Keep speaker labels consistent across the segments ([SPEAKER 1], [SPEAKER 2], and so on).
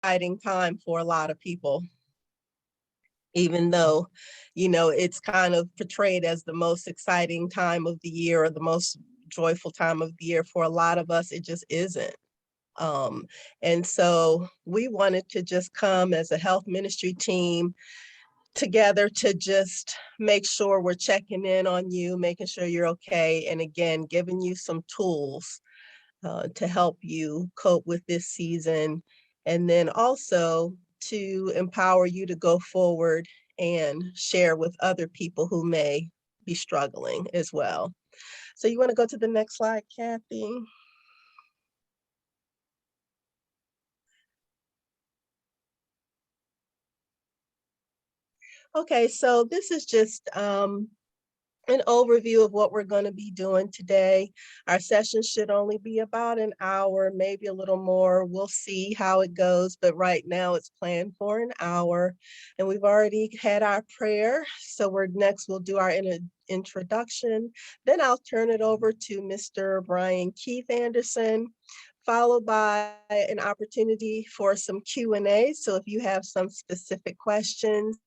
[SPEAKER 1] exciting time for a lot of people, even though, it's kind of portrayed as the most exciting time of the year or the most joyful time of the year. For a lot of us, it just isn't. Um, and so we wanted to just come as a health ministry team together to just make sure we're checking in on you, making sure you're okay, and again, giving you some tools to help you cope with this season, and then also to empower you to go forward and share with other people who may be struggling as well. So you want to go to the next slide, Kathy? Okay, so this is just an overview of what we're going to be doing today. Our session should only be about an hour, maybe a little more. We'll see how it goes, but right now it's planned for an hour. And we've already had our prayer. So we'll do our introduction. Then I'll turn it over to Mr. Brian Keith Anderson, followed by an opportunity for some Q&A. So if you have some specific questions,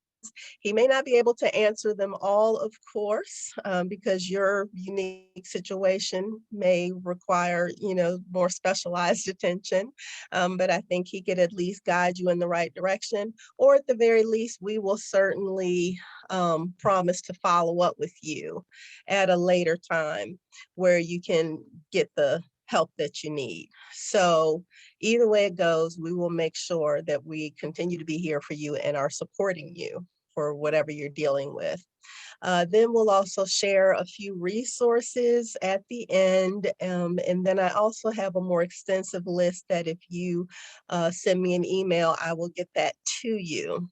[SPEAKER 1] he may not be able to answer them all, of course, because your unique situation may require, more specialized attention. But I think he could at least guide you in the right direction, or at the very least, we will certainly promise to follow up with you at a later time where you can get the help that you need. So either way it goes, we will make sure that we continue to be here for you and are supporting you for whatever you're dealing with. Then we'll also share a few resources at the end. And then I also have a more extensive list that if you send me an email, I will get that to you.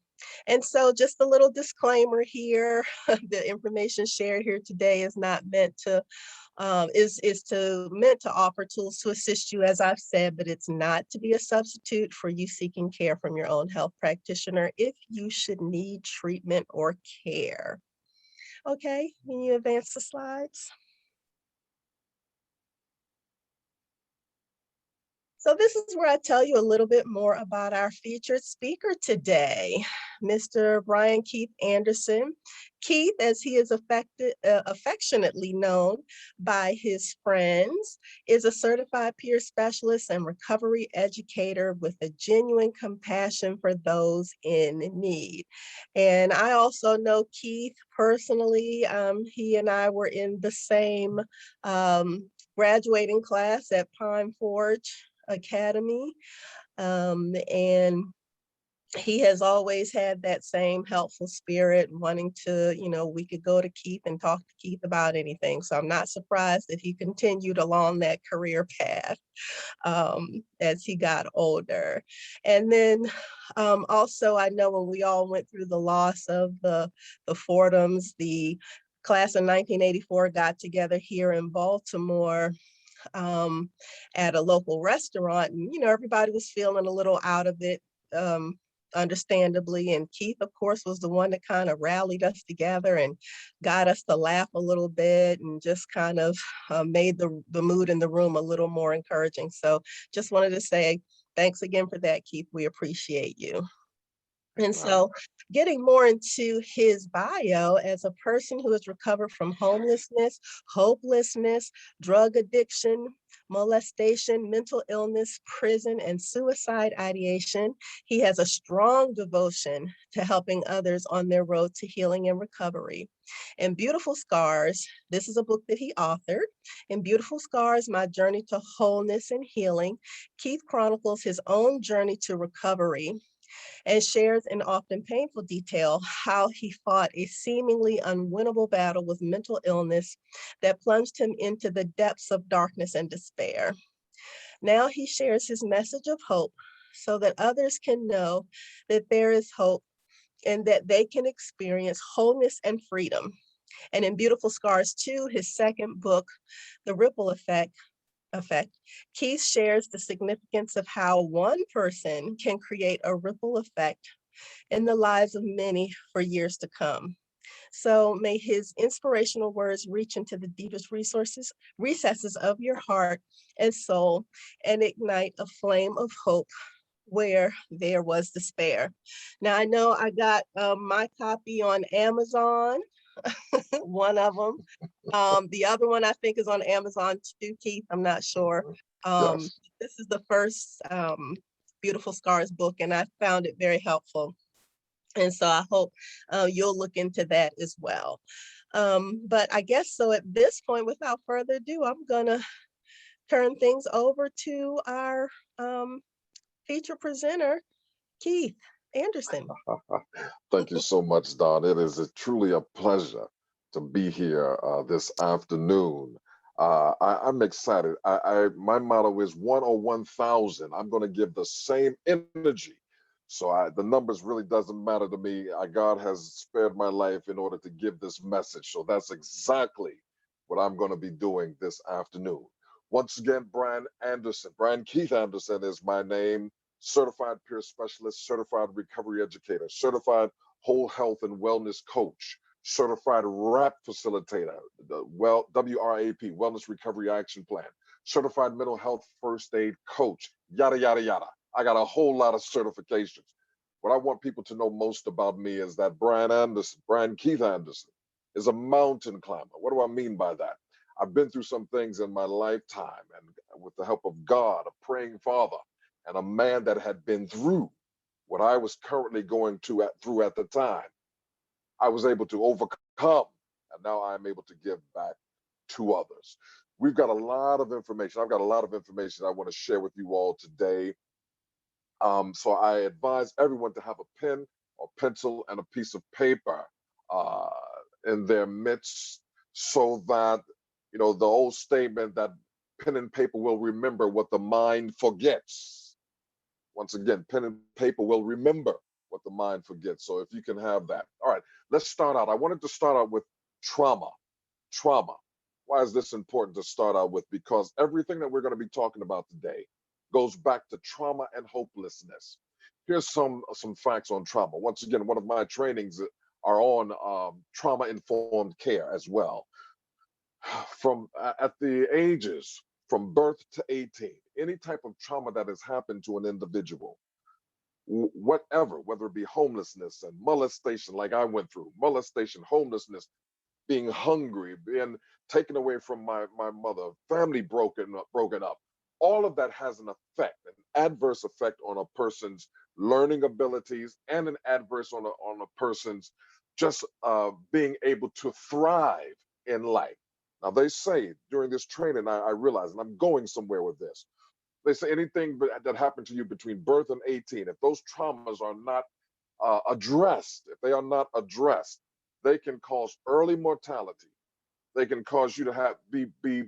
[SPEAKER 1] And so just a little disclaimer here, the information shared here today is not meant to meant to offer tools to assist you, as I've said, but it's not to be a substitute for you seeking care from your own health practitioner if you should need treatment or care. Okay, can you advance the slides? So this is where I tell you a little bit more about our featured speaker today, Mr. Brian Keith Anderson. Keith, as he is affectionately known by his friends, is a certified peer specialist and recovery educator with a genuine compassion for those in need. And I also know Keith personally. He and I were in the same graduating class at Pine Forge Academy. And he has always had that same helpful spirit, wanting to, we could go to Keith and talk to Keith about anything. So I'm not surprised that he continued along that career path as he got older. And then also, I know when we all went through the loss of the Fordhams, the class of 1984 got together here in Baltimore at a local restaurant, and everybody was feeling a little out of it, understandably, and Keith, of course, was the one that kind of rallied us together and got us to laugh a little bit and just kind of made the mood in the room a little more encouraging. So just wanted to say thanks again for that, Keith. We appreciate you. And so getting more into his bio, as a person who has recovered from homelessness, hopelessness, drug addiction, molestation, mental illness, prison, and suicide ideation, he has a strong devotion to helping others on their road to healing and recovery. In Beautiful Scars, this is a book that he authored. In Beautiful Scars, My Journey to Wholeness and Healing, Keith chronicles his own journey to recovery and shares in often painful detail how he fought a seemingly unwinnable battle with mental illness that plunged him into the depths of darkness and despair. Now he shares his message of hope so that others can know that there is hope and that they can experience wholeness and freedom. And in Beautiful Scars 2, his second book, The Ripple Effect, Keith shares the significance of how one person can create a ripple effect in the lives of many for years to come. So may his inspirational words reach into the deepest recesses of your heart and soul and ignite a flame of hope Where there was despair. Now I know I got my copy on Amazon, one of them. The other one I think is on Amazon too, Keith. I'm not sure.
[SPEAKER 2] Yes.
[SPEAKER 1] This is the first Beautiful Scars book, and I found it very helpful. And so I hope you'll look into that as well. But I guess so at this point, without further ado, I'm gonna turn things over to our feature presenter, Keith Anderson.
[SPEAKER 2] Thank you so much, Don. It is truly a pleasure to be here this afternoon. I'm excited. My motto is 101,000. I'm going to give the same energy. So the numbers really doesn't matter to me. God has spared my life in order to give this message. So that's exactly what I'm going to be doing this afternoon. Once again, Brian Keith Anderson is my name. Certified peer specialist, certified recovery educator, certified whole health and wellness coach, certified RAP facilitator, the WRAP, Wellness Recovery Action Plan, certified mental health first aid coach, yada, yada, yada. I got a whole lot of certifications. What I want people to know most about me is that Brian Keith Anderson, is a mountain climber. What do I mean by that? I've been through some things in my lifetime, and with the help of God, a praying father, and a man that had been through what I was currently going through at the time, I was able to overcome, and now I'm able to give back to others. We've got a lot of information. I've got a lot of information I want to share with you all today. So I advise everyone to have a pen or pencil and a piece of paper uh, in their midst, so that, the old statement that pen and paper will remember what the mind forgets. Once again, pen and paper will remember what the mind forgets. So if you can have that. All right, let's start out. I wanted to start out with trauma. Trauma. Why is this important to start out with? Because everything that we're going to be talking about today goes back to trauma and hopelessness. Here's some facts on trauma. Once again, one of my trainings are on trauma informed care as well. From at the ages from birth to 18, any type of trauma that has happened to an individual, whatever, whether it be homelessness and molestation, like I went through, molestation, homelessness, being hungry, being taken away from my mother, family broken up. All of that has an effect, an adverse effect on a person's learning abilities, and an adverse on a person's just being able to thrive in life. Now they say during this training, I realize, and I'm going somewhere with this. They say anything that happened to you between birth and 18, if those traumas are not addressed, if they are not addressed, they can cause early mortality. They can cause you to be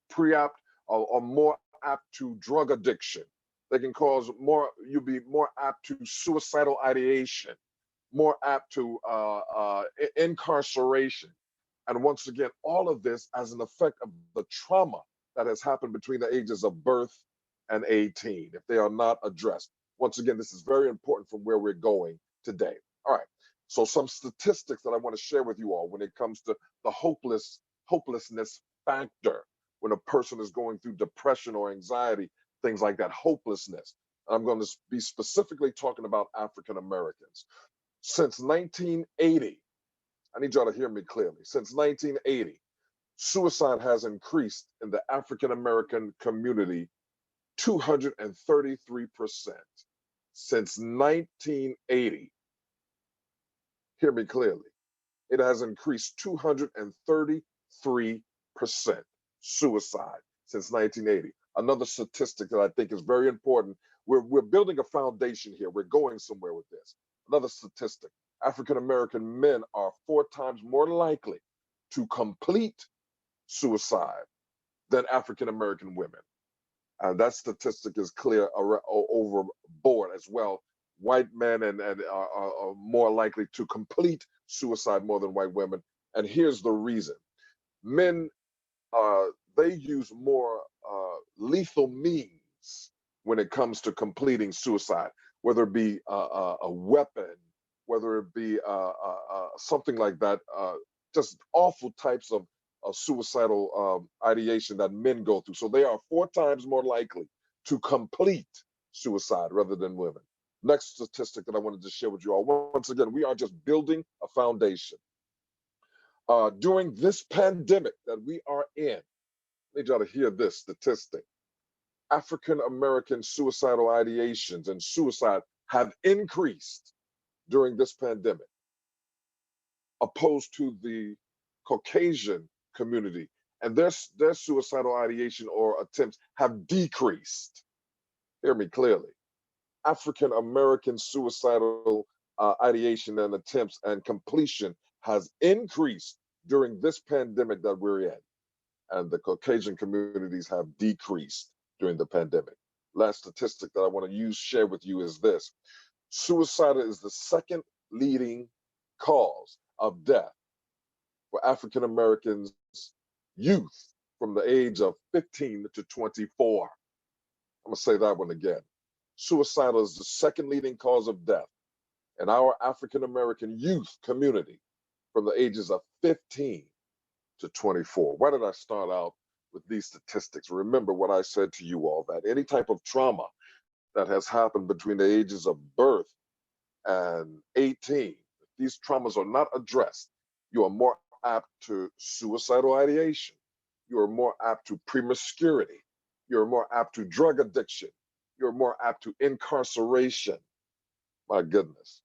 [SPEAKER 2] pre-apt or more apt to drug addiction. They can cause you be more apt to suicidal ideation, more apt to incarceration. And once again, all of this as an effect of the trauma that has happened between the ages of birth and 18, if they are not addressed. Once again, this is very important from where we're going today. All right. So some statistics that I want to share with you all when it comes to the hopelessness factor when a person is going through depression or anxiety, things like that, hopelessness. I'm going to be specifically talking about African Americans. Since 1980, I need y'all to hear me clearly. Since 1980, suicide has increased in the African American community 233%. Since 1980, hear me clearly, it has increased 233% suicide since 1980. Another statistic that I think is very important. We're building a foundation here. We're going somewhere with this. Another statistic. African American men are 4 times more likely to complete suicide than African American women. That statistic is clear overboard as well. White men and are more likely to complete suicide more than white women. And here's the reason. Men, they use more lethal means when it comes to completing suicide, whether it be a weapon, whether it be something like that, just awful types of suicidal ideation that men go through. So they are 4 times more likely to complete suicide rather than women. Next statistic that I wanted to share with you all. Once again, we are just building a foundation. During this pandemic that we are in, I need y'all to hear this statistic. African American suicidal ideations and suicide have increased during this pandemic, opposed to the Caucasian community, and their suicidal ideation or attempts have decreased. Hear me clearly. African American suicidal ideation and attempts and completion has increased during this pandemic that we're in, and the Caucasian communities have decreased during the pandemic. Last statistic that I want to share with you is this. Suicide is the second leading cause of death for African Americans youth from the age of 15 to 24. I'm going to say that one again. Suicide is the second leading cause of death in our African American youth community from the ages of 15 to 24. Why did I start out with these statistics? Remember what I said to you all, that any type of trauma that has happened between the ages of birth and 18, if these traumas are not addressed, you are more apt to suicidal ideation. You are more apt to promiscuity. You're more apt to drug addiction. You're more apt to incarceration. My goodness,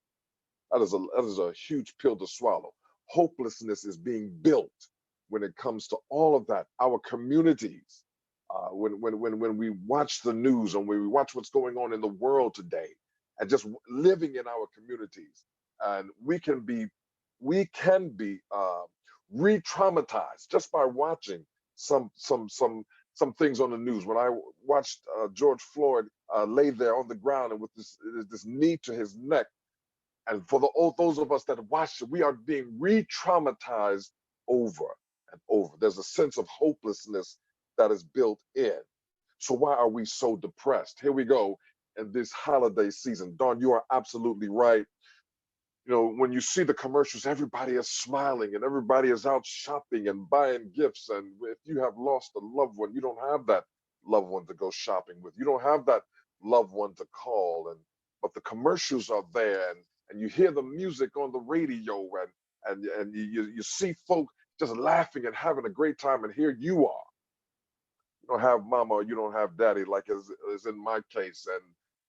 [SPEAKER 2] that is a huge pill to swallow. Hopelessness is being built when it comes to all of that. Our communities, when we watch the news and when we watch what's going on in the world today, and just living in our communities, and we can be re-traumatized just by watching some things on the news. When I watched George Floyd lay there on the ground and with this knee to his neck, and for those of us that watched it, we are being re-traumatized over and over. There's a sense of hopelessness that is built in. So why are we so depressed? Here we go in this holiday season. Dawn, you are absolutely right. You know, when you see the commercials, everybody is smiling and everybody is out shopping and buying gifts. And if you have lost a loved one, you don't have that loved one to go shopping with. You don't have that loved one to call. But the commercials are there, and you hear the music on the radio, and you see folk just laughing and having a great time. And here you are. You don't have mama or you don't have daddy, like is in my case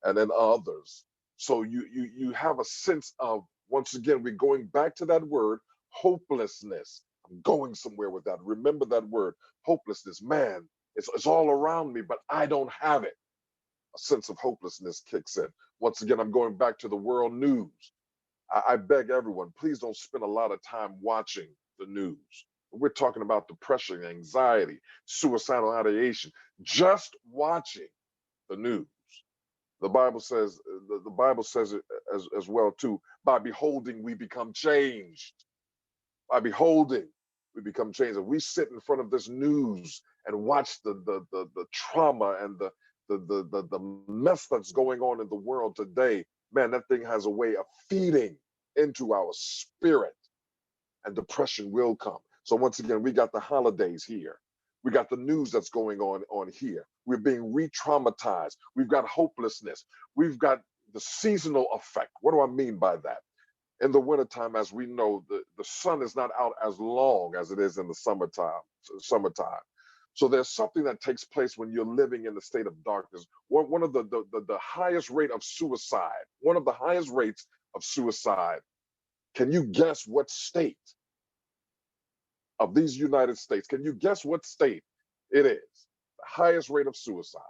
[SPEAKER 2] and in others. So you have a sense of, once again, we're going back to that word, hopelessness. I'm going somewhere with that. Remember that word, hopelessness. Man, it's all around me, but I don't have it. A sense of hopelessness kicks in. Once again, I'm going back to the world news. I beg everyone, please don't spend a lot of time watching the news. We're talking about depression, anxiety, suicidal ideation. Just watching the news. The Bible says it as well too. By beholding, we become changed. By beholding, we become changed. If we sit in front of this news and watch the trauma and the mess that's going on in the world today, man, that thing has a way of feeding into our spirit, and depression will come. So once again, we got the holidays here. We got the news that's going on here. We're being re-traumatized. We've got hopelessness. We've got the seasonal effect. What do I mean by that? In the wintertime, as we know, the sun is not out as long as it is in the summertime. So there's something that takes place when you're living in the state of darkness. One of the highest rate of suicide, one of the highest rates of suicide. Can you guess what state of these United States? Can you guess what state it is? The highest rate of suicide.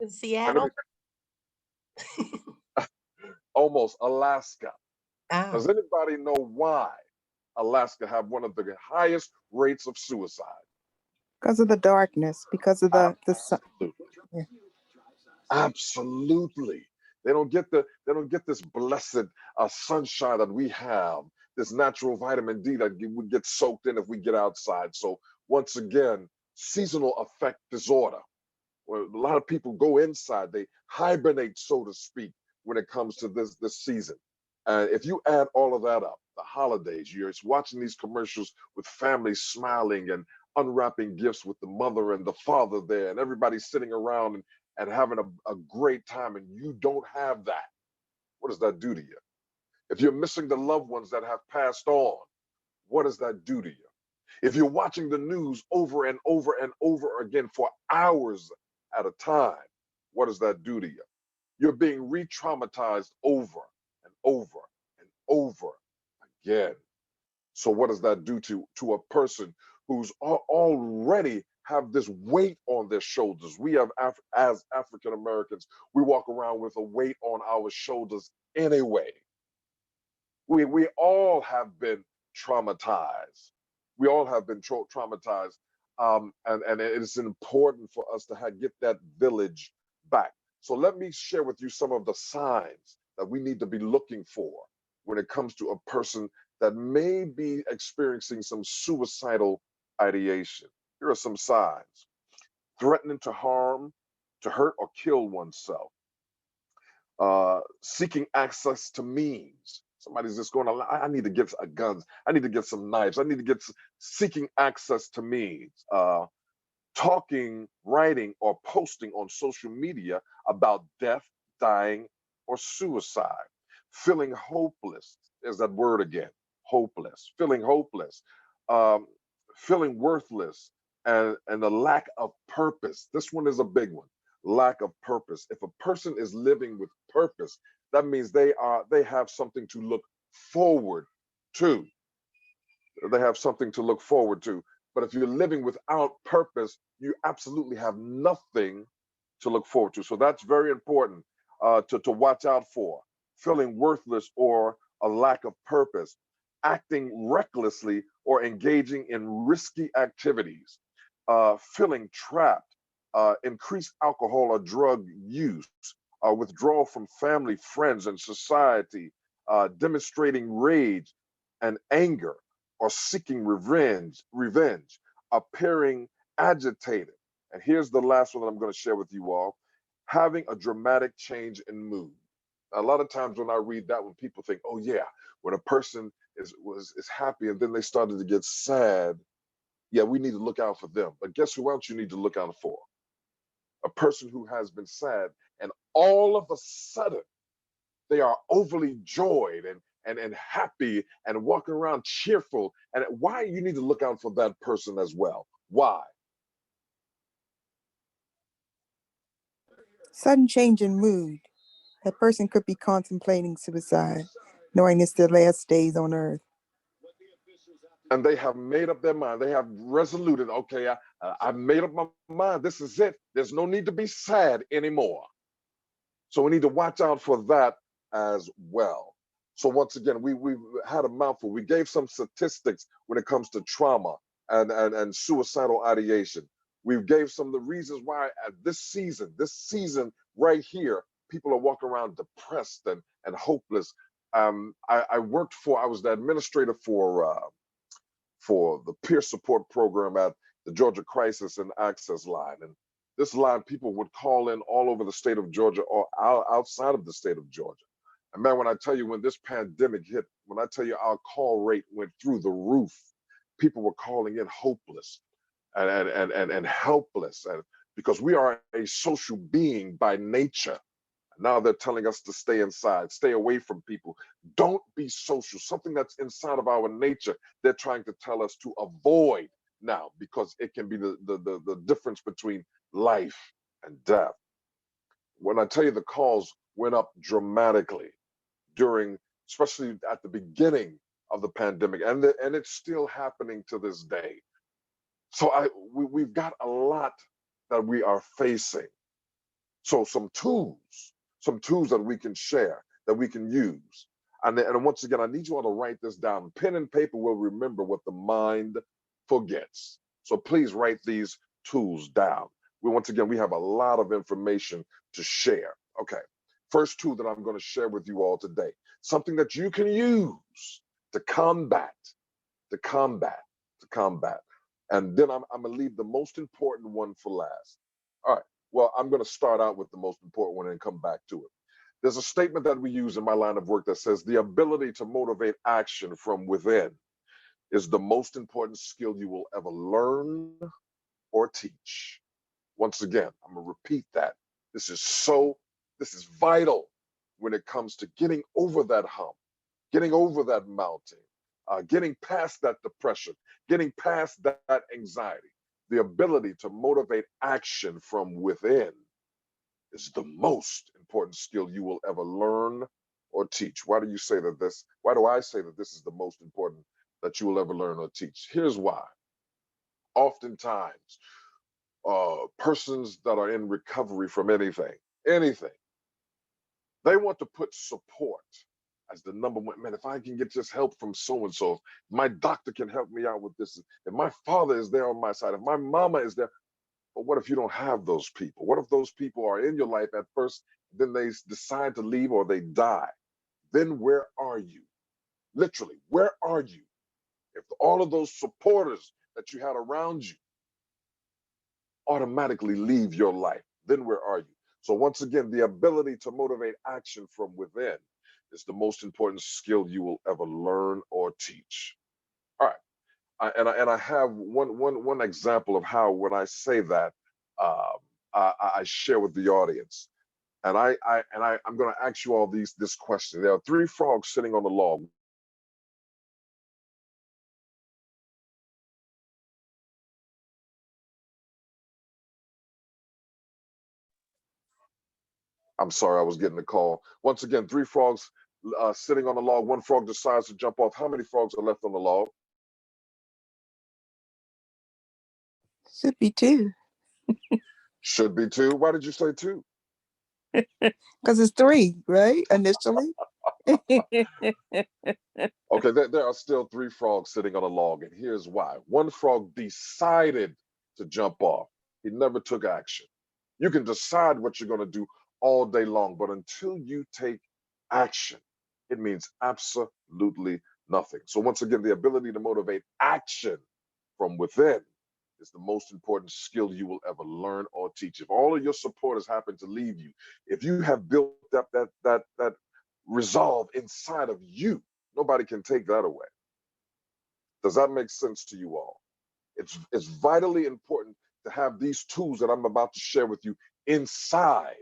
[SPEAKER 1] In Seattle?
[SPEAKER 2] Almost Alaska.
[SPEAKER 1] Oh,
[SPEAKER 2] Does anybody know why Alaska have one of the highest rates of suicide?
[SPEAKER 3] Because of the darkness, because of the sun.
[SPEAKER 2] Absolutely.
[SPEAKER 3] Yeah.
[SPEAKER 2] Absolutely. They don't get this blessed sunshine that we have, this natural vitamin D that would get soaked in if we get outside. So once again, seasonal affect disorder. Where a lot of people go inside, they hibernate, so to speak, when it comes to this season. And if you add all of that up, the holidays, you're watching these commercials with families smiling and unwrapping gifts with the mother and the father there, and everybody's sitting around and having a great time, and you don't have that, what does that do to you? If you're missing the loved ones that have passed on, what does that do to you? If you're watching the news over and over and over again for hours at a time, what does that do to you? You're being re-traumatized over and over and over again. So what does that do to a person who's already have this weight on their shoulders? We have, as African Americans, we walk around with a weight on our shoulders anyway. We all have been traumatized. We all have been traumatized, and it is important for us to get that village back. So let me share with you some of the signs that we need to be looking for when it comes to a person that may be experiencing some suicidal ideation. Here are some signs: threatening to harm, to hurt or kill oneself, seeking access to means. Somebody's just going, I need to get a guns. I need to get some knives. I need to get seeking access to means. Talking, writing, or posting on social media about death, dying, or suicide. Feeling hopeless. There's that word again, hopeless. Feeling hopeless. Um, Feeling worthless, and the lack of purpose. This one is a big one. Lack of purpose. If a person is living with purpose, that means they have something to look forward to. They have something to look forward to. But if you're living without purpose, you absolutely have nothing to look forward to. So that's very important to watch out for. Feeling worthless or a lack of purpose, acting recklessly or engaging in risky activities, feeling trapped, increased alcohol or drug use, withdrawal from family, friends, and society, demonstrating rage and anger, or seeking revenge, appearing agitated. And here's the last one that I'm going to share with you all: having a dramatic change in mood. A lot of times when I read that, when people think, oh yeah, when a person is happy and then they started to get sad, yeah, we need to look out for them. But guess who else you need to look out for? A person who has been sad and all of a sudden they are overly joyed and happy and walking around cheerful. And why you need to look out for that person as well? Why?
[SPEAKER 3] Sudden change in mood. That person could be contemplating suicide, knowing it's their last days on earth.
[SPEAKER 2] And they have made up their mind. They have resoluted, okay, I've made up my mind. This is it. There's no need to be sad anymore. So we need to watch out for that as well. So once again, we've had a mouthful. We gave some statistics when it comes to trauma and suicidal ideation. We gave some of the reasons why at this season right here, people are walking around depressed and hopeless. I was the administrator for the peer support program at the Georgia Crisis and Access Line. And this line, people would call in all over the state of Georgia or outside of the state of Georgia. And man, when I tell you, when this pandemic hit, when I tell you our call rate went through the roof, people were calling in hopeless and helpless, and because we are a social being by nature. Now they're telling us to stay inside, stay away from people. Don't be social. Something that's inside of our nature, they're trying to tell us to avoid now, because it can be the difference between life and death. When I tell you the calls went up dramatically during, especially at the beginning of the pandemic, and it's still happening to this day. So we've got a lot that we are facing. So some tools that we can share, that we can use. And once again, I need you all to write this down. Pen and paper will remember what the mind forgets. So please write these tools down. Once again, we have a lot of information to share. Okay. First tool that I'm going to share with you all today, something that you can use to combat, to combat, to combat. And then I'm going to leave the most important one for last. All right. Well, I'm going to start out with the most important one and come back to it. There's a statement that we use in my line of work that says the ability to motivate action from within is the most important skill you will ever learn or teach. Once again, I'm going to repeat that. This is vital when it comes to getting over that hump, getting over that mountain, getting past that depression, getting past that anxiety. The ability to motivate action from within is the most important skill you will ever learn or teach. Why do you say that this? Why do I say that this is the most important that you will ever learn or teach? Here's why. Oftentimes, persons that are in recovery from anything, they want to put support as the number one. Man, if I can get just help from so and so, if my doctor can help me out with this, if my father is there on my side, if my mama is there. But what if you don't have those people? What if those people are in your life at first, then they decide to leave or they die? Then where are you? Literally, where are you? If all of those supporters that you had around you automatically leave your life, then where are you? So once again, the ability to motivate action from within is the most important skill you will ever learn or teach. All right. And I have one example of how when I say that, I share with the audience. And I'm going to ask you all this question. There are three frogs sitting on the log. I'm sorry, I was getting a call. Once again, three frogs sitting on the log. One frog decides to jump off. How many frogs are left on the log?
[SPEAKER 3] Should be two,
[SPEAKER 2] Should be two. Why did you say two?
[SPEAKER 3] because it's three, right? Initially.
[SPEAKER 2] Okay, there are still three frogs sitting on a log, and here's why. One frog decided to jump off. He never took action. You can decide what you're going to do all day long, but until you take action, it means absolutely nothing. So once again, the ability to motivate action from within is the most important skill you will ever learn or teach. If all of your supporters happen to leave you, if you have built up that resolve inside of you, nobody can take that away. Does that make sense to you all? It's vitally important to have these tools that I'm about to share with you inside,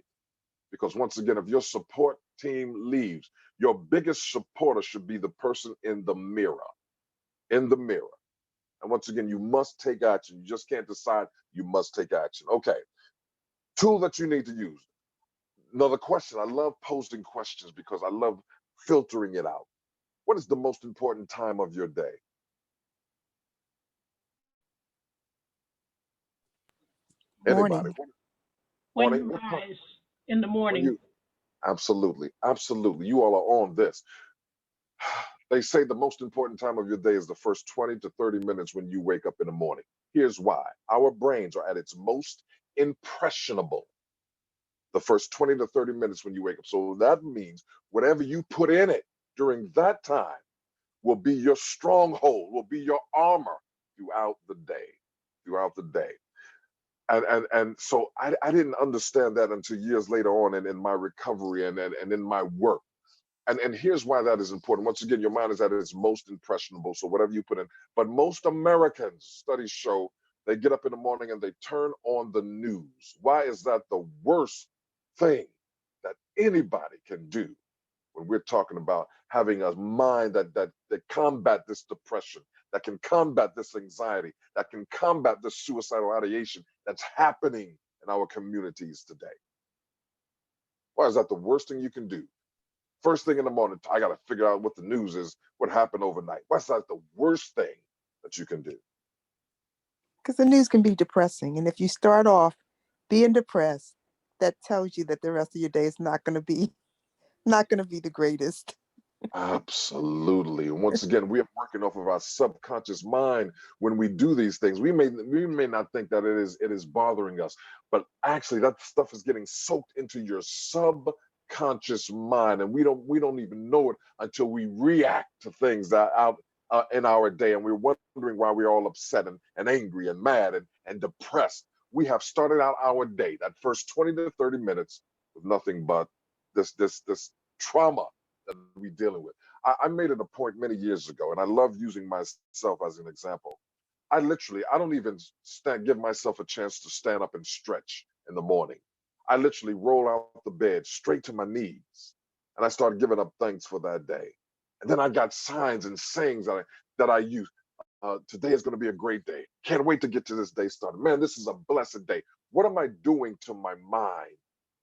[SPEAKER 2] because once again, if your support team leaves, your biggest supporter should be the person in the mirror. In the mirror. And once again, you must take action. You just can't decide, you must take action. Okay. Tool that you need to use. Another question. I love posing questions because I love filtering it out. What is the most important time of your day? Anybody?
[SPEAKER 3] Morning.
[SPEAKER 4] When
[SPEAKER 2] Morning?
[SPEAKER 4] you
[SPEAKER 2] What time?
[SPEAKER 4] rise in the
[SPEAKER 2] When
[SPEAKER 4] morning.
[SPEAKER 2] you absolutely, absolutely. You all are on this. They say the most important time of your day is the first 20 to 30 minutes when you wake up in the morning. Here's why. Our brains are at its most impressionable the first 20 to 30 minutes when you wake up. So that means whatever you put in it during that time will be your stronghold, will be your armor throughout the day, throughout the day. And so I didn't understand that until years later on in my recovery and in my work. And here's why that is important. Once again, your mind is at its most impressionable. So whatever you put in, but most Americans, studies show, they get up in the morning and they turn on the news. Why is that the worst thing that anybody can do when we're talking about having a mind that combat this depression, that can combat this anxiety, that can combat this suicidal ideation that's happening in our communities today? Why is that the worst thing you can do? First thing in the morning, I got to figure out what the news is, what happened overnight. What's that the worst thing that you can do?
[SPEAKER 3] Because the news can be depressing. And if you start off being depressed, that tells you that the rest of your day is not going to be the greatest.
[SPEAKER 2] Absolutely. And once again, we are working off of our subconscious mind when we do these things. We may not think that it is bothering us, but actually that stuff is getting soaked into your subconscious mind, and we don't even know it until we react to things that out in our day, and we're wondering why we're all upset and angry and mad and depressed. We have started out our day, that first 20 to 30 minutes, with nothing but this trauma that we're dealing with. I made it a point many years ago, and I love using myself as an example. I don't even give myself a chance to stand up and stretch in the morning. I literally roll out the bed straight to my knees, and I started giving up thanks for that day. And then I got signs and sayings that I use. Today is going to be a great day. Can't wait to get to this day started. Man, this is a blessed day. What am I doing to my mind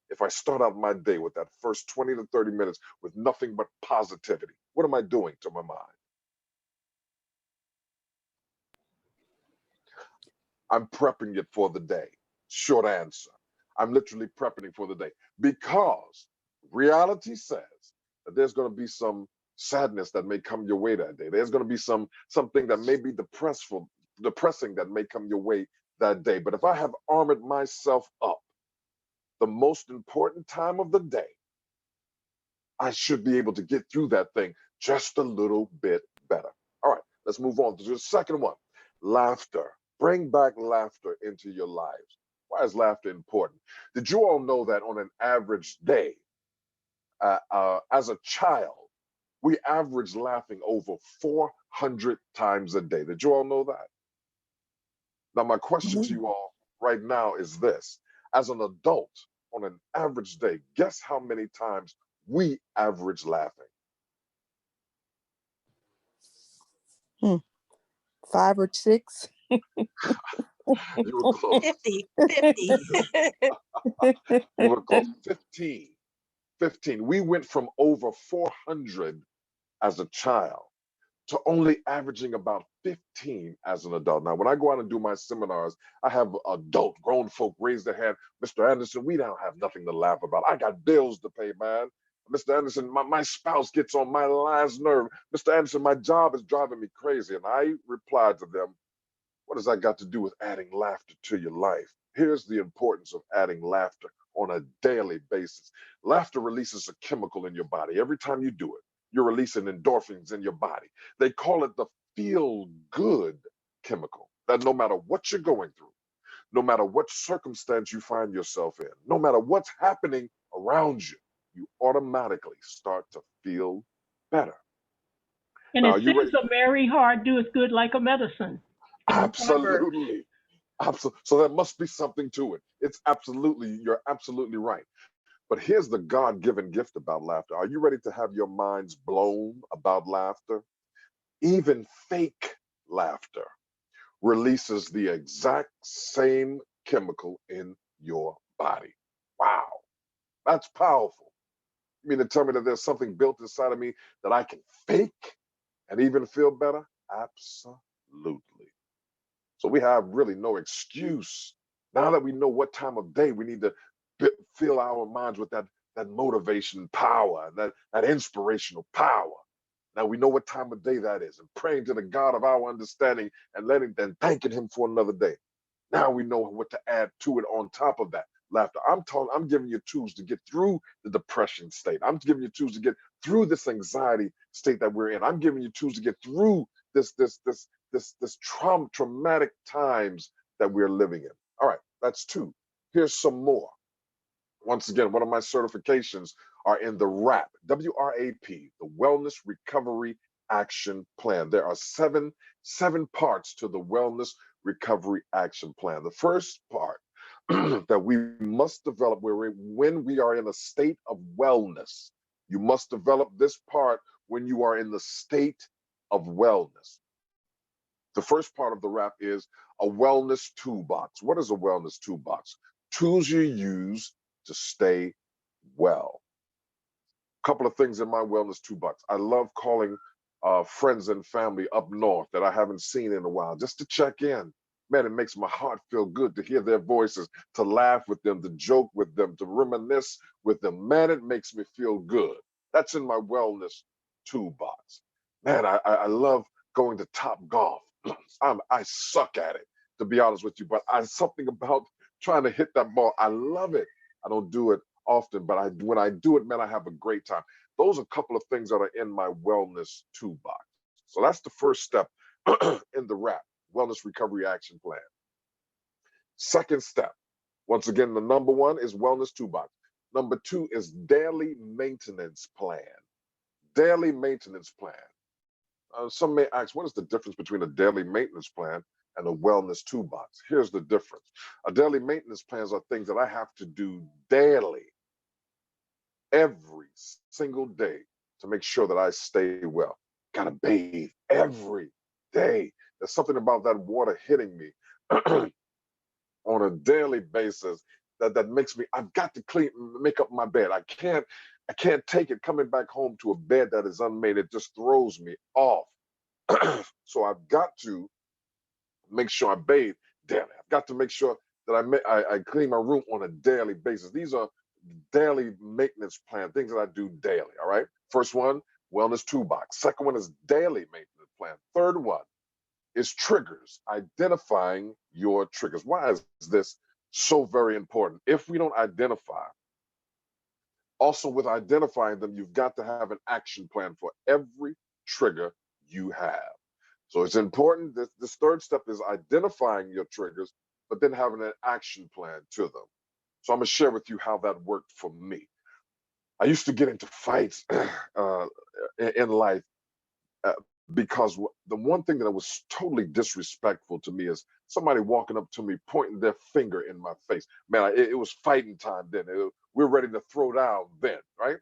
[SPEAKER 2] if I start out my day with that first 20 to 30 minutes with nothing but positivity? What am I doing to my mind? I'm prepping it for the day. Short answer. I'm literally prepping it for the day because reality says that there's going to be some sadness that may come your way that day. There's going to be something that may be depressing that may come your way that day. But if I have armored myself up, the most important time of the day, I should be able to get through that thing just a little bit better. All right, let's move on to the second one. Laughter. Bring back laughter into your lives. Why is laughter important? Did you all know that on an average day, as a child, we average laughing over 400 times a day? Did you all know that? Now, my question to you all right now is this. As an adult, on an average day, guess how many times we average laughing?
[SPEAKER 3] 5 or 6.
[SPEAKER 2] You were close.
[SPEAKER 1] 50, 50.
[SPEAKER 2] You were close. 15. 15. We went from over 400 as a child to only averaging about 15 as an adult. Now, when I go out and do my seminars, I have adult grown folk raise their hand. Mr. Anderson, we don't have nothing to laugh about. I got bills to pay, man. Mr. Anderson, my spouse gets on my last nerve. Mr. Anderson, my job is driving me crazy. And I replied to them, what does that got to do with adding laughter to your life? Here's the importance of adding laughter on a daily basis. Laughter releases a chemical in your body. Every time you do it, you're releasing endorphins in your body. They call it the feel good chemical, that no matter what you're going through, no matter what circumstance you find yourself in, no matter what's happening around you, you automatically start to feel better.
[SPEAKER 4] And
[SPEAKER 2] Now,
[SPEAKER 4] it
[SPEAKER 2] are you ready?
[SPEAKER 4] says a merry heart doeth good like a medicine in the Proverbs.
[SPEAKER 2] Absolutely. Absolutely. So there must be something to it. You're absolutely right. But here's the God given gift about laughter. Are you ready to have your minds blown about laughter? Even fake laughter releases the exact same chemical in your body. Wow, that's powerful. You mean to tell me that there's something built inside of me that I can fake and even feel better? Absolutely. So we have really no excuse. Now that we know what time of day we need to fill our minds with that motivation power, that inspirational power. Now we know what time of day that is, and praying to the God of our understanding and thanking him for another day. Now we know what to add to it on top of that. Laughter. I'm giving you tools to get through the depression state. I'm giving you tools to get through this anxiety state that we're in. I'm giving you tools to get through this traumatic times that we're living in. All right, that's two. Here's some more. Once again, one of my certifications are in the WRAP, W-R-A-P, the Wellness Recovery Action Plan. There are seven parts to the Wellness Recovery Action Plan. The first part that we must develop when we are in a state of wellness. You must develop this part when you are in the state of wellness. The first part of the WRAP is a wellness toolbox. What is a wellness toolbox? Tools you use to stay well. A couple of things in my wellness toolbox. I love calling friends and family up north that I haven't seen in a while just to check in. Man, it makes my heart feel good to hear their voices, to laugh with them, to joke with them, to reminisce with them. Man, it makes me feel good. That's in my wellness toolbox. Man, I love going to Top Golf. I suck at it, to be honest with you, but something about trying to hit that ball. I love it. I don't do it often, but when I do it, man, I have a great time. Those are a couple of things that are in my wellness toolbox. So that's the first step in the WRAP, Wellness Recovery Action Plan. Second step, once again, the number one is wellness toolbox. Number two is daily maintenance plan. Daily maintenance plan. Some may ask, what is the difference between a daily maintenance plan and a wellness toolbox. Here's the difference. A daily maintenance plans are things that I have to do daily, every single day, to make sure that I stay well. Gotta bathe every day. There's something about that water hitting me on a daily basis that makes me, I've got to make up my bed. I can't take it coming back home to a bed that is unmade. It just throws me off. So I've got to make sure I bathe daily. I've got to make sure that I clean my room on a daily basis. These are daily maintenance plan, things that I do daily. All right. First one, wellness toolbox. Second one is daily maintenance plan. Third one is triggers, identifying your triggers. Why is this so very important? If we don't identify, also with identifying them, you've got to have an action plan for every trigger you have. So it's important that this third step is identifying your triggers, but then having an action plan to them. So I'm going to share with you how that worked for me. I used to get into fights in life uh, because the one thing that was totally disrespectful to me is somebody walking up to me, pointing their finger in my face. Man, it was fighting time then. We were ready to throw down then, right?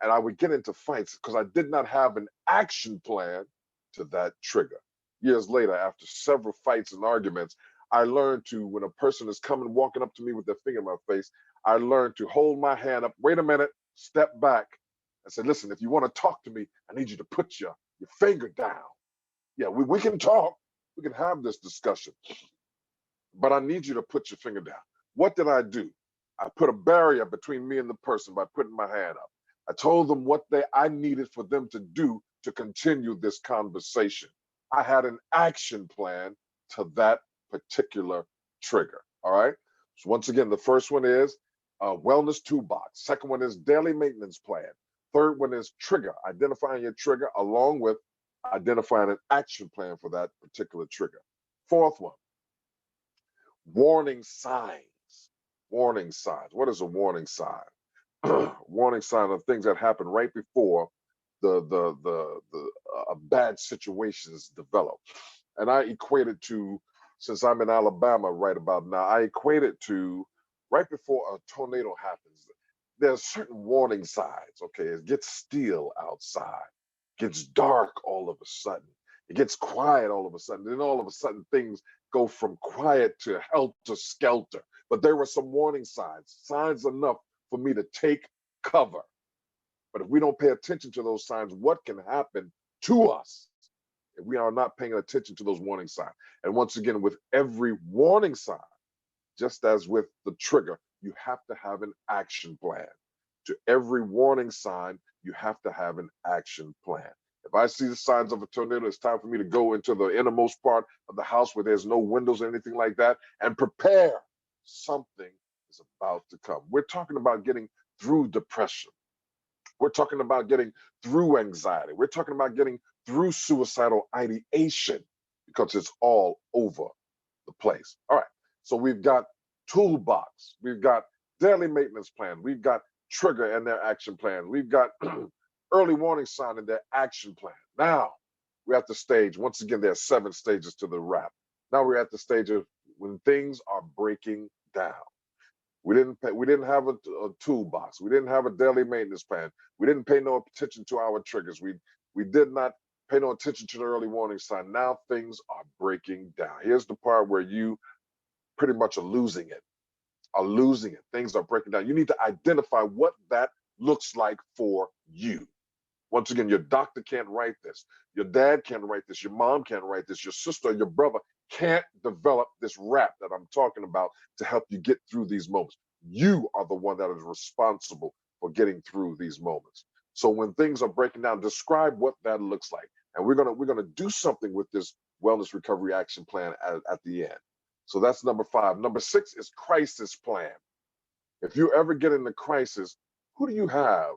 [SPEAKER 2] And I would get into fights because I did not have an action plan to that trigger. Years later, after several fights and arguments, I learned to, when a person is coming, walking up to me with their finger in my face, I learned to hold my hand up, wait a minute, step back, and say, listen, if you want to talk to me, I need you to put your finger down. Yeah, we can talk. We can have this discussion. But I need you to put your finger down. What did I do? I put a barrier between me and the person by putting my hand up. I told them what I needed for them to do to continue this conversation. I had an action plan to that particular trigger. All right. So once again, the first one is wellness toolbox. Second one is daily maintenance plan. Third one is trigger, identifying your trigger along with identifying an action plan for that particular trigger. Fourth one, warning signs. Warning signs. What is a warning sign? Warning sign of things that happen right before the bad situations develop. And I equate it to, since I'm in Alabama right about now, I equate it to right before a tornado happens. There's certain warning signs. Okay, it gets still outside, gets dark all of a sudden, it gets quiet all of a sudden, then all of a sudden things go from quiet to helter skelter. But there were some warning signs, signs enough for me to take cover. But if we don't pay attention to those signs, what can happen to us if we are not paying attention to those warning signs? And once again, with every warning sign, just as with the trigger, you have to have an action plan. To every warning sign, you have to have an action plan. If I see the signs of a tornado, it's time for me to go into the innermost part of the house where there's no windows or anything like that and prepare. Something is about to come. We're talking about getting through depression. We're talking about getting through anxiety. We're talking about getting through suicidal ideation because it's all over the place. All right. So we've got toolbox. We've got daily maintenance plan. We've got trigger and their action plan. We've got early warning sign and their action plan. Now we're at the stage. Once again, there are 7 stages to the wrap. Now we're at the stage of when things are breaking down. We didn't have a toolbox. We didn't have a daily maintenance plan. We didn't pay no attention to our triggers. We did not pay no attention to the early warning sign. Now things are breaking down. Here's the part where you pretty much are losing it. Things are breaking down. You need to identify what that looks like for you. Once again, your doctor can't write this. Your dad can't write this. Your mom can't write this. Your sister, your brother can't develop this rap that I'm talking about to help you get through these moments. You are the one that is responsible for getting through these moments. So when things are breaking down, describe what that looks like. And we're gonna do something with this wellness recovery action plan at the end. So that's number 5. Number 6 is crisis plan. If you ever get in a crisis, who do you have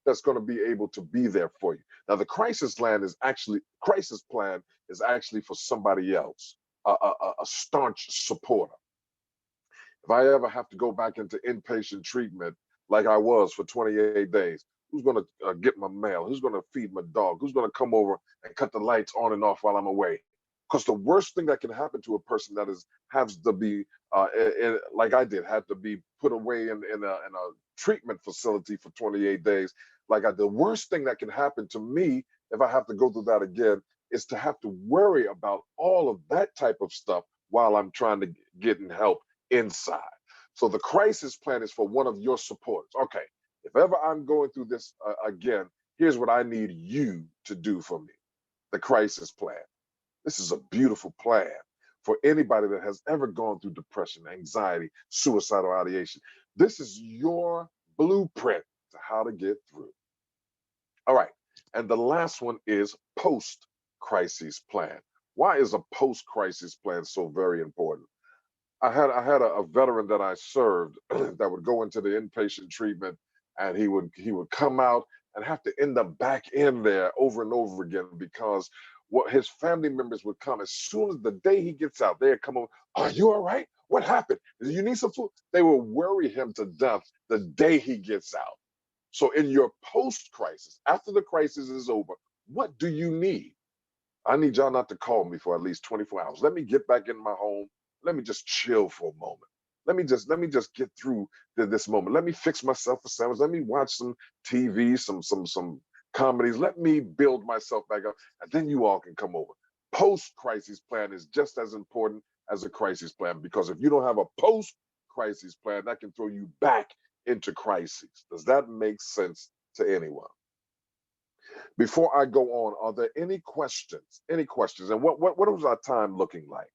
[SPEAKER 2] that's going to be able to be there for you? Now, the crisis plan is actually for somebody else, a staunch supporter. If I ever have to go back into inpatient treatment like I was for 28 days, who's going to get my mail? Who's going to feed my dog? Who's going to come over and cut the lights on and off while I'm away? Because the worst thing that can happen to a person that has to be like I did, had to be put away in a treatment facility for 28 days. The worst thing that can happen to me if I have to go through that again is to have to worry about all of that type of stuff while I'm trying to get in help inside. So the crisis plan is for one of your supporters. Okay, if ever I'm going through this again, here's what I need you to do for me. The crisis plan. This is a beautiful plan for anybody that has ever gone through depression, anxiety, suicidal ideation. This is your blueprint to how to get through. All right. And the last one is post crisis plan. Why is a post crisis plan so very important? I had a veteran that I served that would go into the inpatient treatment, and he would come out and have to end up back in there over and over again because what his family members would come as soon as the day he gets out, they'd come over. Are you all right? What happened? Do you need some food? They will worry him to death the day he gets out. So in your post crisis, after the crisis is over, what do you need? I need y'all not to call me for at least 24 hours. Let me get back in my home. Let me just chill for a moment. Let me just get through this moment. Let me fix myself a sandwich. Let me watch some TV, some comedies. Let me build myself back up, and then you all can come over. Post crisis plan is just as important as a crisis plan, because if you don't have a post crisis plan, that can throw you back into crises. Does that make sense to anyone? Before I go on, are there any questions? Any questions? And what was our time looking like?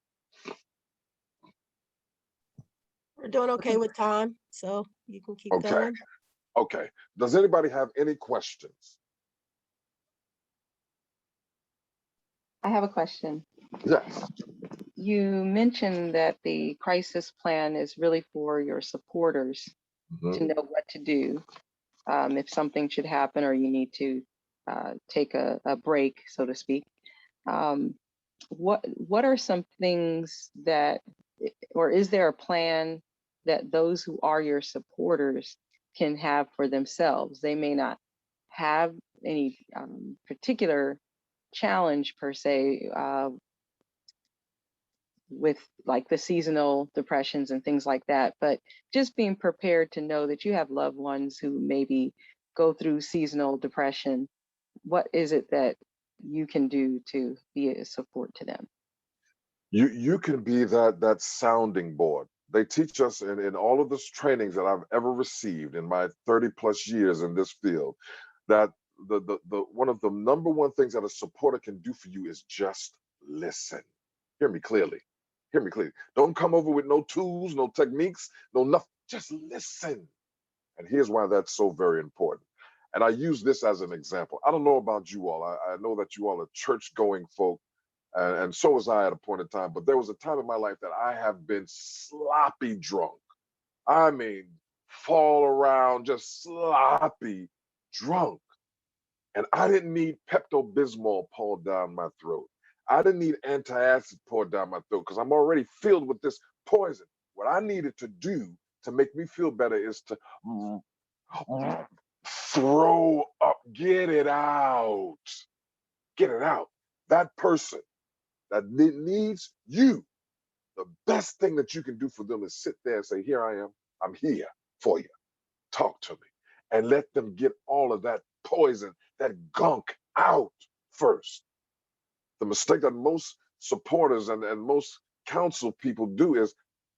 [SPEAKER 1] We're doing okay with time, so you can keep
[SPEAKER 2] Okay,
[SPEAKER 1] going.
[SPEAKER 2] okay. Does anybody have any questions?
[SPEAKER 5] I have a question.
[SPEAKER 2] Yes.
[SPEAKER 5] You mentioned that the crisis plan is really for your supporters
[SPEAKER 2] Mhm.
[SPEAKER 5] to know what to do if something should happen or you need to take a break, so to speak. Um, what are some things that, or is there a plan that those who are your supporters can have for themselves? They may not have any particular challenge per se with like the seasonal depressions and things like that, but just being prepared to know that you have loved ones who maybe go through seasonal depression. What is it that you can do to be a support to them?
[SPEAKER 2] You can be that sounding board. They teach us in all of this trainings that I've ever received in my 30 plus years in this field, that the one of the number one things that a supporter can do for you is just listen. Hear me clearly. Hear me clearly. Don't come over with no tools, no techniques, no nothing. Just listen. And here's why that's so very important. And I use this as an example. I don't know about you all. I know that you all are church going folk, and so was I at a point in time. But there was a time in my life that I have been sloppy drunk. I mean, fall around, just sloppy drunk. And I didn't need Pepto Bismol poured down my throat. I didn't need antacid poured down my throat because I'm already filled with this poison. What I needed to do to make me feel better is to throw up, get it out, get it out. That person that needs you, the best thing that you can do for them is sit there and say, here I am, I'm here for you. Talk to me. And let them get all of that poison, that gunk out first. The mistake that most supporters and most counsel people do is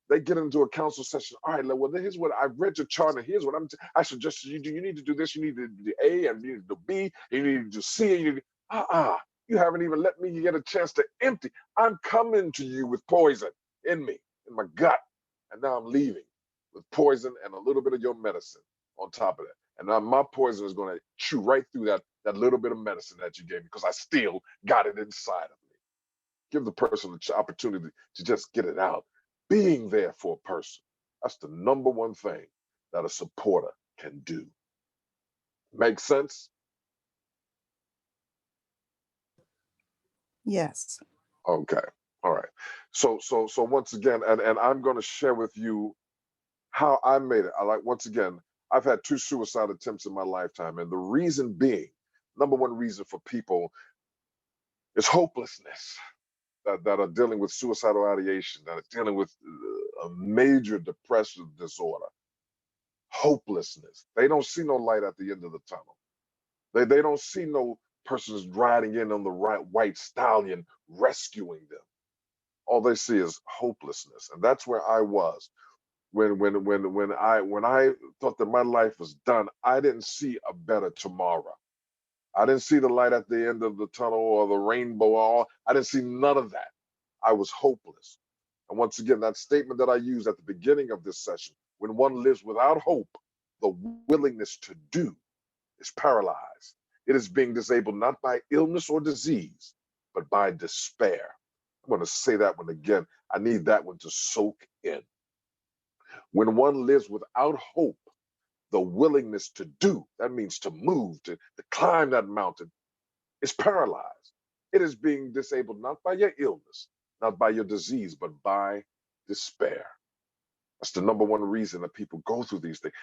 [SPEAKER 2] they get into a counsel session. All right, well, here's what I've read your chart, and here's what I suggest you do. You need to do this. You need to do the A, and you need to do B, and you need to do C. And you need you haven't even let me get a chance to empty. I'm coming to you with poison in me, in my gut, and now I'm leaving with poison and a little bit of your medicine on top of that. And now my poison is going to chew right through that little bit of medicine that you gave me because I still got it inside of me. Give the person the opportunity to just get it out. Being there for a person, that's the number one thing that a supporter can do. Make sense?
[SPEAKER 3] Yes.
[SPEAKER 2] Okay. All right. So once again, and I'm going to share with you how I made it. Once again, I've had 2 suicide attempts in my lifetime, and the reason being, number one reason for people is hopelessness. that are dealing with suicidal ideation, that are dealing with a major depressive disorder, hopelessness. They don't see no light at the end of the tunnel. They don't see no persons riding in on the right white stallion rescuing them. All they see is hopelessness, and that's where I was when I thought that my life was done. I didn't see a better tomorrow. I didn't see the light at the end of the tunnel or the rainbow. I didn't see none of that. I was hopeless. And once again, that statement that I used at the beginning of this session, when one lives without hope, the willingness to do is paralyzed. It is being disabled not by illness or disease, but by despair. I'm going to say that one again. I need that one to soak in. When one lives without hope, the willingness to do, that means to move, to climb that mountain, is paralyzed. It is being disabled not by your illness, not by your disease, but by despair. That's the number one reason that people go through these things.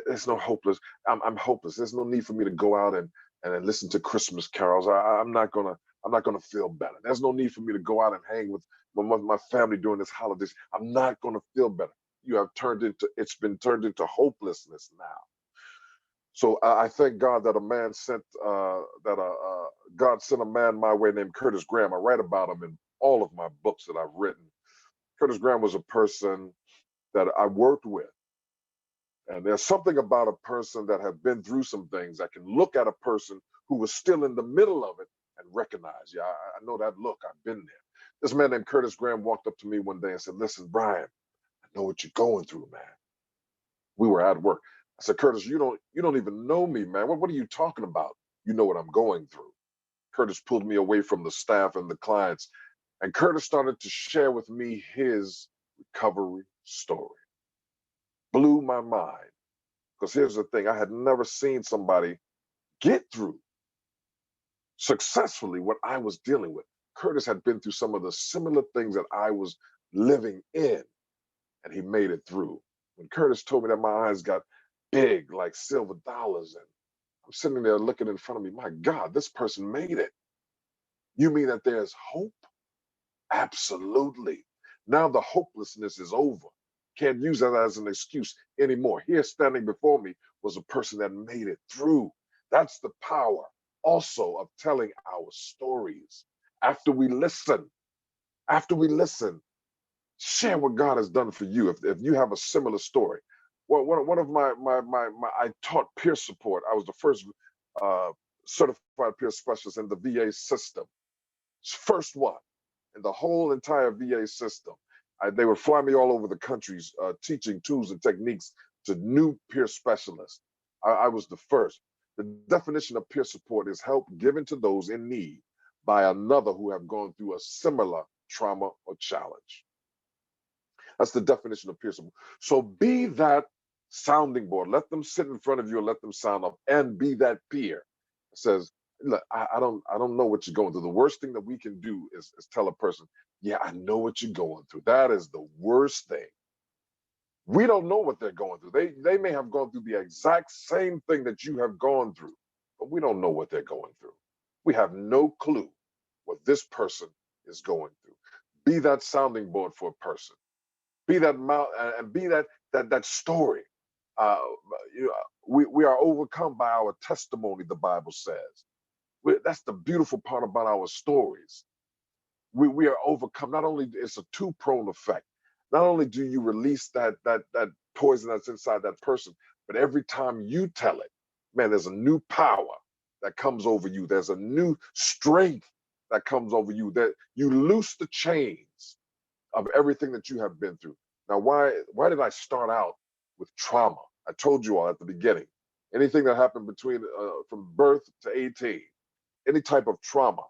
[SPEAKER 2] There's no hopeless. I'm hopeless. There's no need for me to go out and listen to Christmas carols. I'm not gonna feel better. There's no need for me to go out and hang with my family during this holidays. I'm not gonna feel better. It's been turned into hopelessness now. So I thank God that God sent a man my way named Curtis Graham. I write about him in all of my books that I've written. Curtis Graham was a person that I worked with. And there's something about a person that have been through some things that can look at a person who was still in the middle of it and recognize, yeah, I know that look, I've been there. This man named Curtis Graham walked up to me one day and said, listen, Brian, I know what you're going through, man. We were at work. I said, Curtis, you don't even know me, man. What are you talking about? You know what I'm going through. Curtis pulled me away from the staff and the clients, and Curtis started to share with me his recovery story. Blew my mind. Because here's the thing, I had never seen somebody get through successfully what I was dealing with. Curtis had been through some of the similar things that I was living in, and he made it through. When Curtis told me that, my eyes got big like silver dollars, and I'm sitting there looking in front of me, my God, this person made it. You mean that there's hope? Absolutely. Now the hopelessness is over. Can't use that as an excuse anymore. Here standing before me was a person that made it through. That's the power also of telling our stories. After we listen, share what God has done for you. If you have a similar story. Well, one of my I taught peer support. I was the first certified peer specialist in the VA system. First one in the whole entire VA system. They would fly me all over the countries teaching tools and techniques to new peer specialists. I was the first. The definition of peer support is help given to those in need by another who have gone through a similar trauma or challenge. That's the definition of peer support. So be that sounding board. Let them sit in front of you and let them sound up, and be that peer. It says, look, I don't know what you're going through. The worst thing that we can do is tell a person, yeah, I know what you're going through. That is the worst thing. We don't know what they're going through. They may have gone through the exact same thing that you have gone through, but we don't know what they're going through. We have no clue what this person is going through. Be that sounding board for a person. Be that mouth and be that story. Uh, we are overcome by our testimony, the Bible says. That's the beautiful part about our stories. We are overcome. Not only it's a two-pronged effect. Not only do you release that poison that's inside that person, but every time you tell it, man, there's a new power that comes over you. There's a new strength that comes over you. That you loose the chains of everything that you have been through. Now, why did I start out with trauma? I told you all at the beginning. Anything that happened between from birth to 18, any type of trauma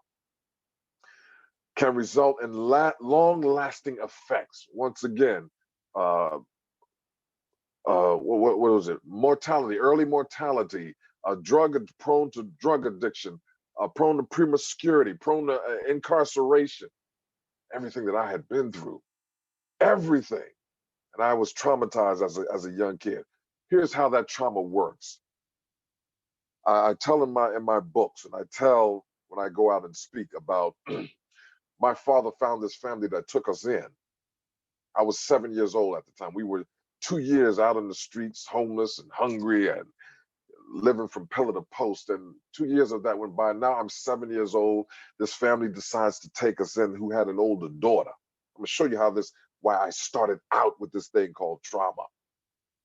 [SPEAKER 2] can result in long-lasting effects. Once again, what was it? Mortality, early mortality, prone to drug addiction, prone to promiscuity, prone to incarceration. Everything that I had been through, everything. And I was traumatized as a young kid. Here's how that trauma works. I tell in my books, and I tell when I go out and speak about My father found this family that took us in. I was 7 years old at the time. We were 2 years out in the streets, homeless and hungry and living from pillar to post. And 2 years of that went by. Now I'm 7 years old. This family decides to take us in who had an older daughter. I'm gonna show you why I started out with this thing called trauma.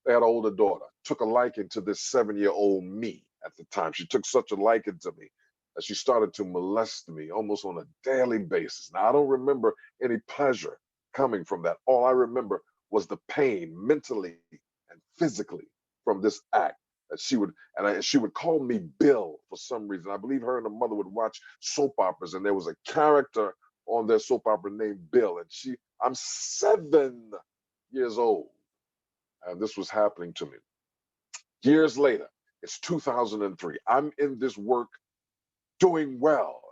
[SPEAKER 2] They had an older daughter, took a liking to this 7-year-old me at the time. She took such a liking to me that she started to molest me almost on a daily basis. Now, I don't remember any pleasure coming from that. All I remember was the pain mentally and physically from this act that she would call me Bill for some reason. I believe her and her mother would watch soap operas, and there was a character on their soap opera named Bill. And I'm 7 years old. And this was happening to me. Years later, it's 2003. I'm in this work doing well.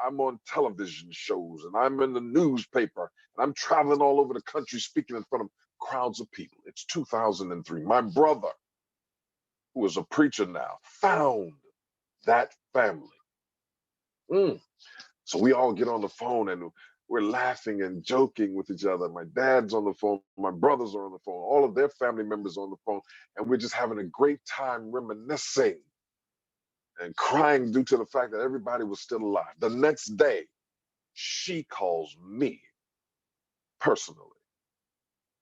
[SPEAKER 2] I'm on television shows and I'm in the newspaper and I'm traveling all over the country speaking in front of crowds of people. It's 2003. My brother, who is a preacher now, found that family. So we all get on the phone and we're laughing and joking with each other. My dad's on the phone, my brothers are on the phone, all of their family members on the phone, and we're just having a great time reminiscing and crying due to the fact that everybody was still alive. The next day, she calls me personally.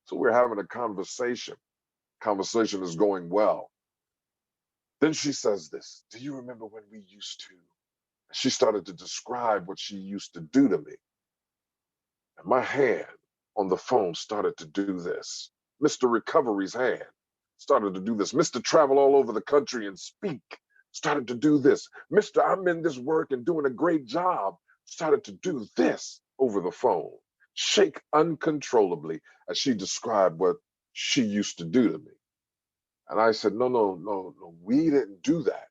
[SPEAKER 2] So we're having a conversation. Conversation is going well. Then she says this, "Do you remember when we used to?" She started to describe what she used to do to me. And my hand on the phone started to do this. Mr. Recovery's hand started to do this. Mr. Travel all over the country and speak started to do this. Mr. I'm in this work and doing a great job started to do this over the phone. Shake uncontrollably as she described what she used to do to me. And I said, no, we didn't do that.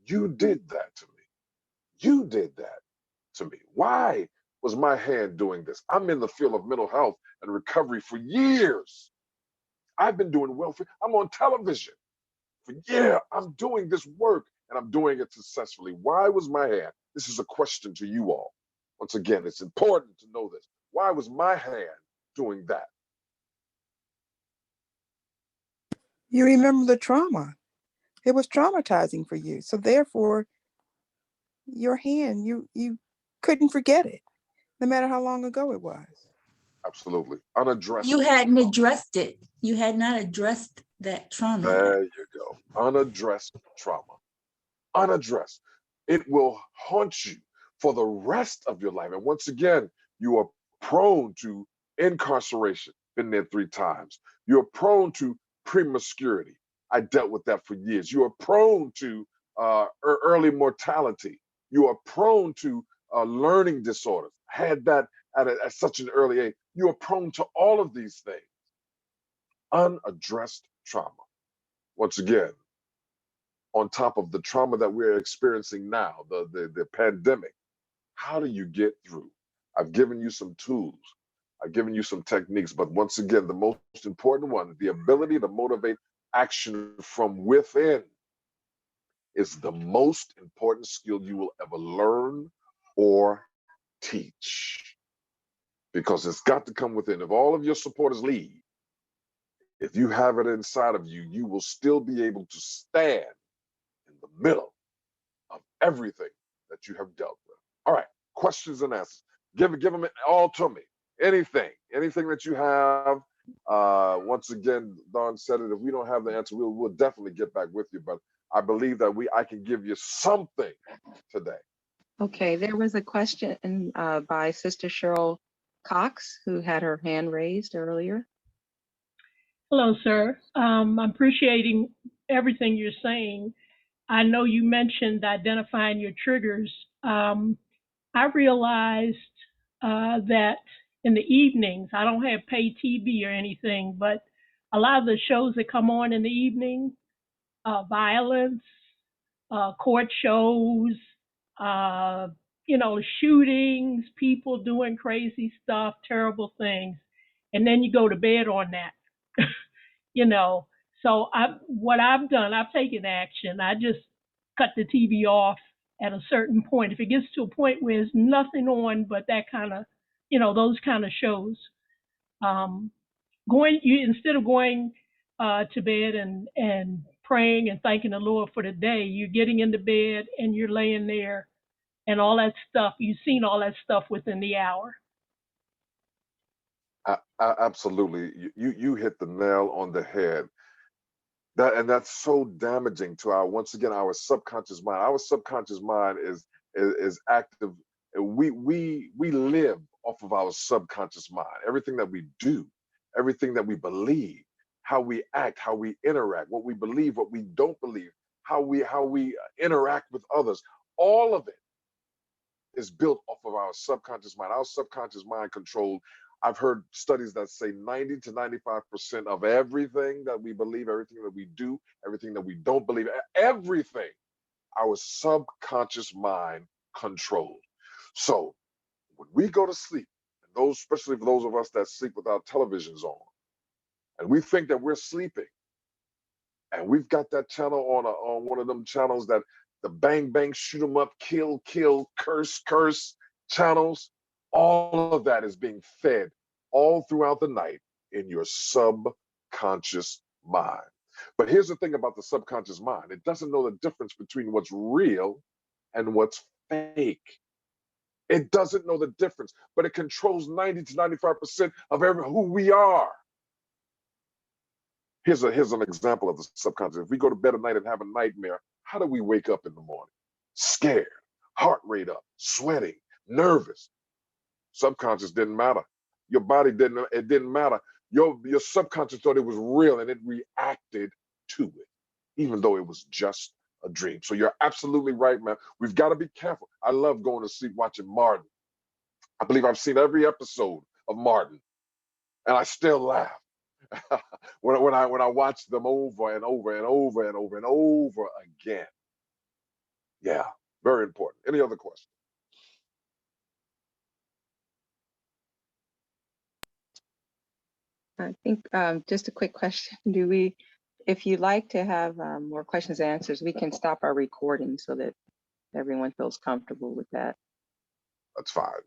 [SPEAKER 2] You did that to me. You did that to me. Why was my hand doing this? I'm in the field of mental health and recovery for years. I've been doing well. I'm on television for years. I'm doing this work and I'm doing it successfully. Why was my hand? This is a question to you all. Once again, it's important to know this. Why was my hand doing that?
[SPEAKER 3] You remember the trauma. It was traumatizing for you. So therefore, your hand, you couldn't forget it, no matter how long ago it was.
[SPEAKER 2] Absolutely. Unaddressed.
[SPEAKER 6] You hadn't addressed it. You had not addressed that trauma.
[SPEAKER 2] There you go. Unaddressed trauma. Unaddressed. It will haunt you for the rest of your life. And once again, you are prone to incarceration. Been there 3 times. You're prone to promiscuity. I dealt with that for years. You are prone to early mortality. You are prone to learning disorders. Had that at such an early age. You are prone to all of these things. Unaddressed trauma. Once again, on top of the trauma that we're experiencing now, the pandemic, how do you get through? I've given you some tools. I've given you some techniques, but once again, the most important one, the ability to motivate action from within, is the most important skill you will ever learn or teach. Because it's got to come within. If all of your supporters leave, if you have it inside of you, you will still be able to stand in the middle of everything that you have dealt with. All right, questions and answers. Give them all to me. Anything that you have. Once again, Dawn said it. If we don't have the answer, we'll definitely get back with you. But I believe that I can give you something today.
[SPEAKER 5] Okay, there was a question by Sister Cheryl Cox, who had her hand raised earlier.
[SPEAKER 4] Hello, sir. I'm appreciating everything you're saying. I know you mentioned identifying your triggers. I realized that in the evenings, I don't have paid TV or anything, but a lot of the shows that come on in the evening, violence, court shows, shootings, people doing crazy stuff, terrible things. And then you go to bed on that, So what I've done, I've taken action. I just cut the TV off at a certain point. If it gets to a point where there's nothing on but that kind of those kind of shows. Instead of going to bed and praying and thanking the Lord for the day, you're getting into bed and you're laying there and all that stuff. You've seen all that stuff within the hour.
[SPEAKER 2] Absolutely, you hit the nail on the head. That's so damaging to once again our subconscious mind. Our subconscious mind is active. We live off of our subconscious mind. Everything that we do, everything that we believe, how we act, how we interact, what we believe, what we don't believe, how we interact with others, all of it is built off of our subconscious mind. Our subconscious mind controlled. I've heard studies that say 90 to 95% of everything that we believe, everything that we do, everything that we don't believe, everything, our subconscious mind controlled. So when we go to sleep, and especially for those of us that sleep without televisions on, and we think that we're sleeping, and we've got that channel on one of them channels that the bang bang, shoot 'em up, kill, curse channels, all of that is being fed all throughout the night in your subconscious mind. But here's the thing about the subconscious mind. It doesn't know the difference between what's real and what's fake. It doesn't know the difference, but it controls 90 to 95% of who we are. Here's an example of the subconscious. If we go to bed at night and have a nightmare, how do we wake up in the morning? Scared, heart rate up, sweating, nervous. Subconscious didn't matter. Your body it didn't matter. Your subconscious thought it was real and it reacted to it, even though it was just a dream. So you're absolutely right, man. We've got to be careful. I love going to sleep watching Martin. I believe I've seen every episode of Martin, and I still laugh. when I watch them over and over and over and over and over again. Yeah, very important. Any other questions?
[SPEAKER 5] I think just a quick question. If you'd like to have more questions and answers, we can stop our recording so that everyone feels comfortable with that.
[SPEAKER 2] That's fine.